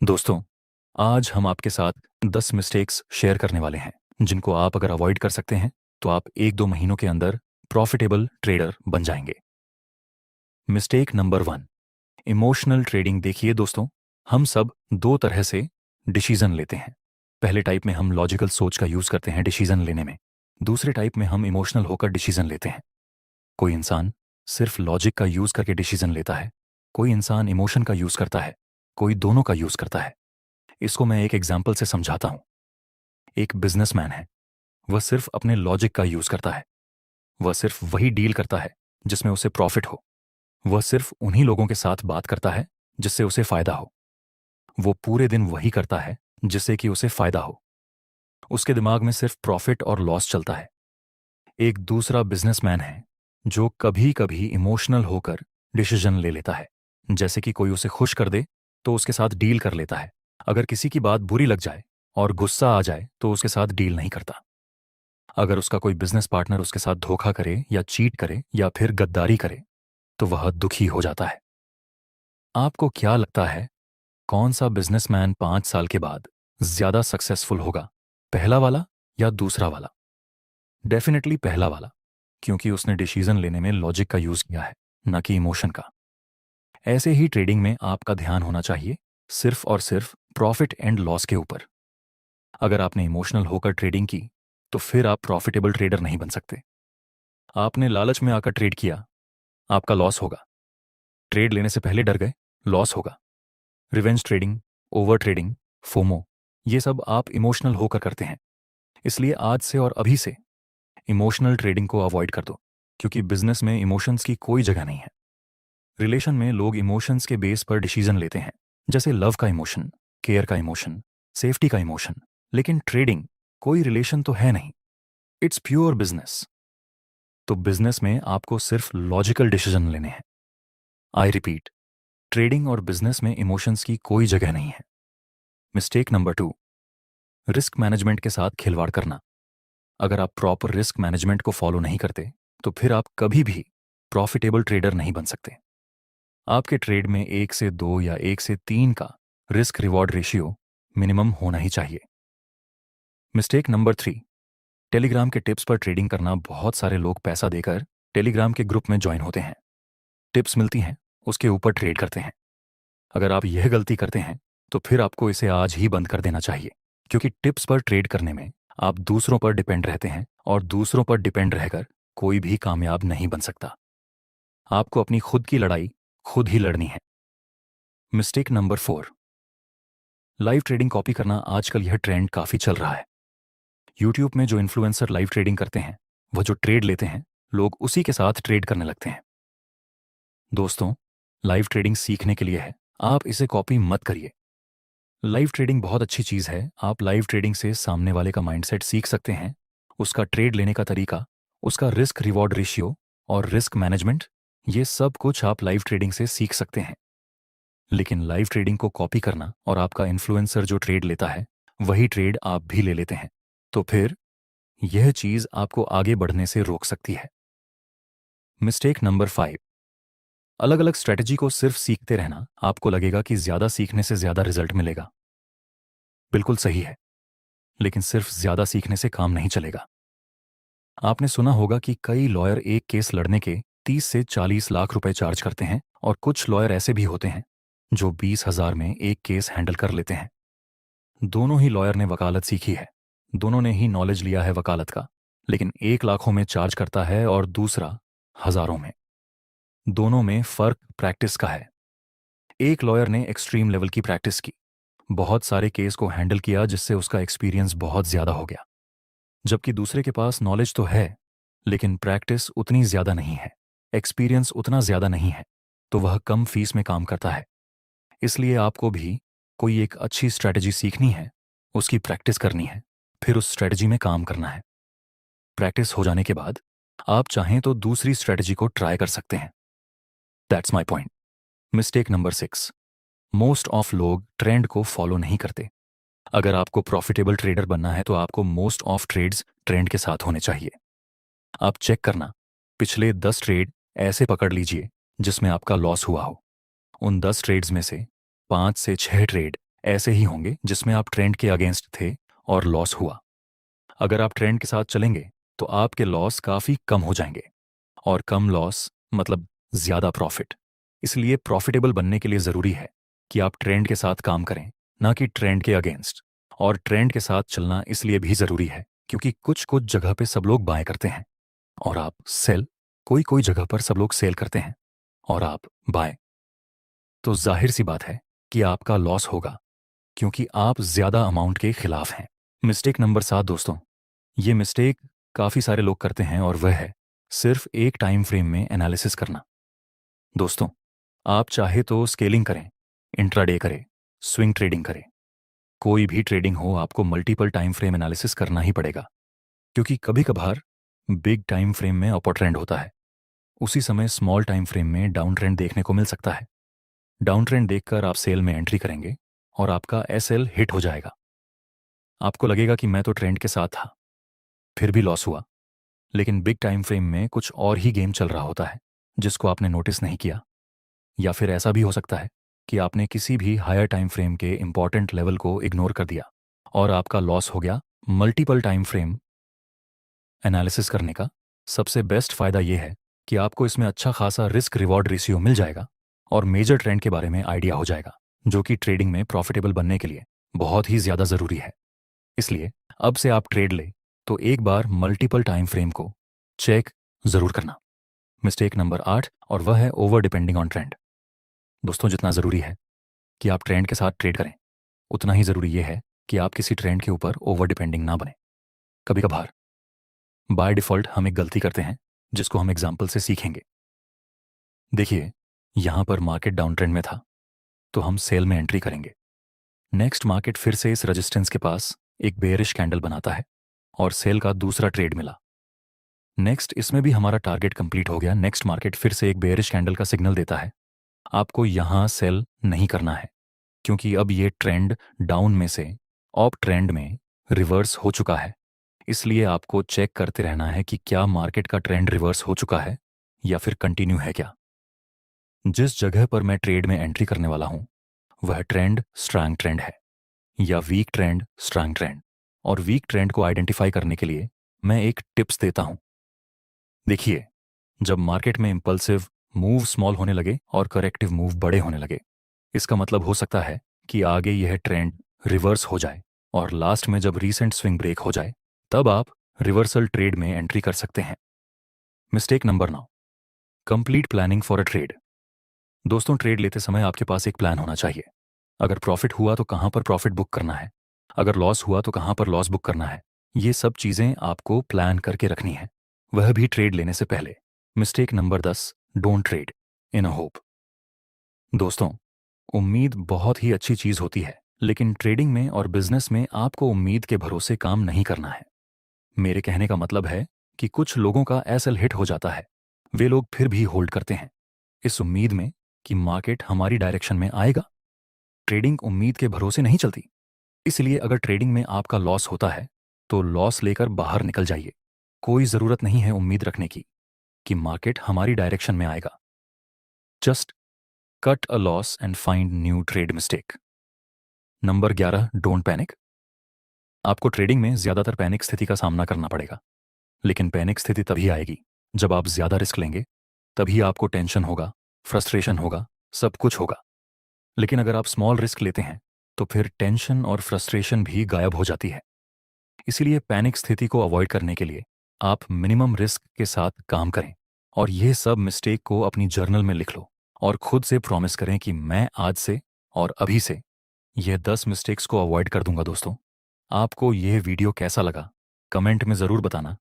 दोस्तों, आज हम आपके साथ 10 मिस्टेक्स शेयर करने वाले हैं जिनको आप अगर अवॉइड कर सकते हैं तो आप 1-2 महीनों के अंदर प्रॉफिटेबल ट्रेडर बन जाएंगे। Mistake number 1, emotional trading. देखिए दोस्तों, हम सब दो तरह से डिसीजन लेते हैं। पहले टाइप में हम लॉजिकल सोच का यूज करते हैं डिसीजन लेने में। दूसरे टाइप में हम इमोशनल होकर डिसीजन लेते हैं। कोई इंसान सिर्फ लॉजिक का यूज करके डिसीजन लेता है, कोई इंसान इमोशन का यूज करता है, कोई दोनों का यूज करता है। इसको मैं एक एग्जाम्पल से समझाता हूं। एक बिजनेसमैन है, वह सिर्फ अपने लॉजिक का यूज करता है। वह सिर्फ वही डील करता है जिसमें उसे प्रॉफिट हो। वह सिर्फ उन्हीं लोगों के साथ बात करता है जिससे उसे फायदा हो। वो पूरे दिन वही करता है जिससे कि उसे फायदा हो। उसके दिमाग में सिर्फ प्रॉफिट और लॉस चलता है। एक दूसरा बिजनेसमैन है जो कभी कभी इमोशनल होकर डिसीजन ले लेता है। जैसे कि कोई उसे खुश कर दे तो उसके साथ डील कर लेता है। अगर किसी की बात बुरी लग जाए और गुस्सा आ जाए तो उसके साथ डील नहीं करता। अगर उसका कोई बिजनेस पार्टनर उसके साथ धोखा करे या चीट करे या फिर गद्दारी करे तो वह दुखी हो जाता है। आपको क्या लगता है, कौन सा बिजनेसमैन 5 साल के बाद ज्यादा सक्सेसफुल होगा, पहला वाला या दूसरा वाला? डेफिनेटली पहला वाला, क्योंकि उसने डिसीजन लेने में लॉजिक का यूज किया है, न कि इमोशन का। ऐसे ही ट्रेडिंग में आपका ध्यान होना चाहिए सिर्फ और सिर्फ प्रॉफिट एंड लॉस के ऊपर। अगर आपने इमोशनल होकर ट्रेडिंग की तो फिर आप प्रॉफिटेबल ट्रेडर नहीं बन सकते। आपने लालच में आकर ट्रेड किया, आपका लॉस होगा। ट्रेड लेने से पहले डर गए, लॉस होगा। Revenge trading, over trading, FOMO, ये सब आप इमोशनल होकर करते हैं। इसलिए आज से और अभी से इमोशनल ट्रेडिंग को अवॉइड कर दो, क्योंकि बिजनेस में इमोशंस की कोई जगह नहीं है। रिलेशन में लोग इमोशंस के बेस पर डिसीजन लेते हैं, जैसे लव का इमोशन, केयर का इमोशन, सेफ्टी का इमोशन। लेकिन ट्रेडिंग कोई रिलेशन तो है नहीं, इट्स प्योर बिजनेस। तो बिजनेस में आपको सिर्फ लॉजिकल डिसीजन लेने हैं। आई रिपीट, ट्रेडिंग और बिजनेस में इमोशंस की कोई जगह नहीं है। मिस्टेक नंबर 2, रिस्क मैनेजमेंट के साथ खिलवाड़ करना। अगर आप प्रॉपर रिस्क मैनेजमेंट को फॉलो नहीं करते तो फिर आप कभी भी प्रॉफिटेबल ट्रेडर नहीं बन सकते। आपके ट्रेड में 1 से 2 या 1 से 3 का रिस्क रिवॉर्ड रेशियो मिनिमम होना ही चाहिए। मिस्टेक नंबर 3, टेलीग्राम के टिप्स पर ट्रेडिंग करना। बहुत सारे लोग पैसा देकर टेलीग्राम के ग्रुप में ज्वाइन होते हैं, टिप्स मिलती हैं, उसके ऊपर ट्रेड करते हैं। अगर आप यह गलती करते हैं तो फिर आपको इसे आज ही बंद कर देना चाहिए, क्योंकि टिप्स पर ट्रेड करने में आप दूसरों पर डिपेंड रहते हैं और दूसरों पर डिपेंड रहकर कोई भी कामयाब नहीं बन सकता। आपको अपनी खुद की लड़ाई खुद ही लड़नी है। Mistake number 4, live trading copy करना। आजकल यह ट्रेंड काफी चल रहा है। यूट्यूब में जो इन्फ्लुएंसर लाइव ट्रेडिंग करते हैं, वह जो ट्रेड लेते हैं, लोग उसी के साथ ट्रेड करने लगते हैं। दोस्तों, लाइव ट्रेडिंग सीखने के लिए है, आप इसे कॉपी मत करिए। लाइव ट्रेडिंग बहुत अच्छी चीज है। आप लाइव ट्रेडिंग से सामने वाले का माइंडसेट सीख सकते हैं, उसका ट्रेड लेने का तरीका, उसका रिस्क रिवॉर्ड रेशियो और रिस्क मैनेजमेंट, ये सब कुछ आप लाइव ट्रेडिंग से सीख सकते हैं। लेकिन लाइव ट्रेडिंग को कॉपी करना और आपका इन्फ्लुएंसर जो ट्रेड लेता है वही ट्रेड आप भी ले लेते हैं, तो फिर यह चीज आपको आगे बढ़ने से रोक सकती है। मिस्टेक नंबर 5, अलग अलग स्ट्रेटजी को सिर्फ सीखते रहना। आपको लगेगा कि ज्यादा सीखने से ज्यादा रिजल्ट मिलेगा। बिल्कुल सही है, लेकिन सिर्फ ज्यादा सीखने से काम नहीं चलेगा। आपने सुना होगा कि कई लॉयर एक केस लड़ने के 30 से 40 लाख रुपए चार्ज करते हैं, और कुछ लॉयर ऐसे भी होते हैं जो 20,000 में एक केस हैंडल कर लेते हैं। दोनों ही लॉयर ने वकालत सीखी है, दोनों ने ही नॉलेज लिया है वकालत का, लेकिन एक लाखों में चार्ज करता है और दूसरा हजारों में। दोनों में फर्क प्रैक्टिस का है। एक लॉयर ने एक्सट्रीम लेवल की प्रैक्टिस की, बहुत सारे केस को हैंडल किया जिससे उसका एक्सपीरियंस बहुत ज्यादा हो गया, जबकि दूसरे के पास नॉलेज तो है लेकिन प्रैक्टिस उतनी ज्यादा नहीं है, एक्सपीरियंस उतना ज्यादा नहीं है, तो वह कम फीस में काम करता है। इसलिए आपको भी कोई एक अच्छी स्ट्रैटेजी सीखनी है, उसकी प्रैक्टिस करनी है, फिर उस स्ट्रैटेजी में काम करना है। प्रैक्टिस हो जाने के बाद आप चाहें तो दूसरी स्ट्रैटेजी को ट्राई कर सकते हैं। That's my point. Mistake number 6, most of लोग ट्रेंड को फॉलो नहीं करते। अगर आपको प्रॉफिटेबल ट्रेडर बनना है तो आपको मोस्ट ऑफ ट्रेड्स ट्रेंड के साथ होने चाहिए। आप चेक करना, पिछले 10 ट्रेड ऐसे पकड़ लीजिए जिसमें आपका लॉस हुआ हो। उन 10 ट्रेड्स में से 5 से 6 ट्रेड ऐसे ही होंगे जिसमें आप ट्रेंड के अगेंस्ट थे और लॉस हुआ। अगर आप ट्रेंड के साथ चलेंगे तो आपके लॉस काफ़ी कम हो जाएंगे, और कम लॉस मतलब ज़्यादा प्रॉफिट। इसलिए प्रॉफिटेबल बनने के लिए ज़रूरी है कि आप ट्रेंड के साथ काम करें, ना कि ट्रेंड के अगेंस्ट। और ट्रेंड के साथ चलना इसलिए भी ज़रूरी है क्योंकि कुछ कुछ जगह पे सब लोग बाय करते हैं और आप सेल, कोई कोई जगह पर सब लोग सेल करते हैं और आप बाय। तो जाहिर सी बात है कि आपका लॉस होगा क्योंकि आप ज़्यादा अमाउंट के खिलाफ हैं। मिस्टेक नंबर 7 दोस्तों, ये मिस्टेक काफ़ी सारे लोग करते हैं और वह है सिर्फ एक टाइम फ्रेम में एनालिसिस करना। दोस्तों, आप चाहे तो स्केलिंग करें, इंट्राडे करें, स्विंग ट्रेडिंग करें, कोई भी ट्रेडिंग हो आपको मल्टीपल टाइम फ्रेम एनालिसिस करना ही पड़ेगा, क्योंकि कभी कभार बिग टाइम फ्रेम में अपर ट्रेंड होता है, उसी समय स्मॉल टाइम फ्रेम में डाउन ट्रेंड देखने को मिल सकता है। डाउन ट्रेंड देखकर आप सेल में एंट्री करेंगे और आपका एसएल हिट हो जाएगा। आपको लगेगा कि मैं तो ट्रेंड के साथ था, फिर भी लॉस हुआ। लेकिन बिग टाइम फ्रेम में कुछ और ही गेम चल रहा होता है जिसको आपने नोटिस नहीं किया। या फिर ऐसा भी हो सकता है कि आपने किसी भी हायर टाइम फ्रेम के इंपॉर्टेंट लेवल को इग्नोर कर दिया और आपका लॉस हो गया। मल्टीपल टाइम फ्रेम एनालिसिस करने का सबसे बेस्ट फायदा यह है कि आपको इसमें अच्छा खासा रिस्क रिवॉर्ड रेशियो मिल जाएगा और मेजर ट्रेंड के बारे में आइडिया हो जाएगा, जो कि ट्रेडिंग में प्रॉफिटेबल बनने के लिए बहुत ही ज़्यादा ज़रूरी है। इसलिए अब से आप ट्रेड ले तो एक बार मल्टीपल टाइम फ्रेम को चेक ज़रूर करना। मिस्टेक नंबर 8, और वह है ओवर डिपेंडिंग ऑन ट्रेंड। दोस्तों, जितना ज़रूरी है कि आप ट्रेंड के साथ ट्रेड करें, उतना ही ज़रूरी यह है कि आप किसी ट्रेंड के ऊपर ओवर डिपेंडिंग ना बने। कभी कभार बाय डिफ़ॉल्ट हम एक गलती करते हैं जिसको हम एग्जाम्पल से सीखेंगे। देखिए, यहां पर मार्केट डाउन ट्रेंड में था तो हम सेल में एंट्री करेंगे। नेक्स्ट मार्केट फिर से इस रेजिस्टेंस के पास एक बेयरिश कैंडल बनाता है और सेल का दूसरा ट्रेड मिला। नेक्स्ट इसमें भी हमारा टारगेट कंप्लीट हो गया। नेक्स्ट मार्केट फिर से एक बेयरिश कैंडल का सिग्नल देता है। आपको यहां सेल नहीं करना है क्योंकि अब ये ट्रेंड डाउन में से अप ट्रेंड में रिवर्स हो चुका है। इसलिए आपको चेक करते रहना है कि क्या मार्केट का ट्रेंड रिवर्स हो चुका है या फिर कंटिन्यू है क्या। जिस जगह पर मैं ट्रेड में एंट्री करने वाला हूं वह ट्रेंड स्ट्रांग ट्रेंड है या वीक ट्रेंड स्ट्रांग ट्रेंड। और वीक ट्रेंड को आइडेंटिफाई करने के लिए मैं एक टिप्स देता हूं। देखिए, जब मार्केट में इंपल्सिव मूव स्मॉल होने लगे और करेक्टिव मूव बड़े होने लगे, इसका मतलब हो सकता है कि आगे यह ट्रेंड रिवर्स हो जाए और लास्ट में जब रीसेंट स्विंग ब्रेक हो जाए तब आप रिवर्सल ट्रेड में एंट्री कर सकते हैं। Mistake number 9, complete planning for a trade. दोस्तों, ट्रेड लेते समय आपके पास एक प्लान होना चाहिए। अगर प्रॉफिट हुआ तो कहां पर प्रॉफिट बुक करना है, अगर लॉस हुआ तो कहां पर लॉस बुक करना है। ये सब चीजें आपको प्लान करके रखनी है, वह भी ट्रेड लेने से पहले। Mistake number 10, don't trade in a hope. दोस्तों, उम्मीद बहुत ही अच्छी चीज होती है, लेकिन ट्रेडिंग में और बिजनेस में आपको उम्मीद के भरोसे काम नहीं करना है। मेरे कहने का मतलब है कि कुछ लोगों का एसएल हिट हो जाता है, वे लोग फिर भी होल्ड करते हैं इस उम्मीद में कि मार्केट हमारी डायरेक्शन में आएगा। ट्रेडिंग उम्मीद के भरोसे नहीं चलती। इसलिए अगर ट्रेडिंग में आपका लॉस होता है तो लॉस लेकर बाहर निकल जाइए। कोई जरूरत नहीं है उम्मीद रखने की कि मार्केट हमारी डायरेक्शन में आएगा। Just cut a loss and find new trade mistake. Number 11, don't panic. आपको ट्रेडिंग में ज्यादातर पैनिक स्थिति का सामना करना पड़ेगा, लेकिन पैनिक स्थिति तभी आएगी जब आप ज्यादा रिस्क लेंगे। तभी आपको टेंशन होगा, फ्रस्ट्रेशन होगा, सब कुछ होगा। लेकिन अगर आप स्मॉल रिस्क लेते हैं तो फिर टेंशन और फ्रस्ट्रेशन भी गायब हो जाती है। इसीलिए पैनिक स्थिति को अवॉइड करने के लिए आप मिनिमम रिस्क के साथ काम करें और यह सब मिस्टेक को अपनी जर्नल में लिख लो और खुद से प्रॉमिस करें कि मैं आज से और अभी से यह 10 मिस्टेक्स को अवॉइड कर दूंगा। दोस्तों, आपको यह वीडियो कैसा लगा कमेंट में ज़रूर बताना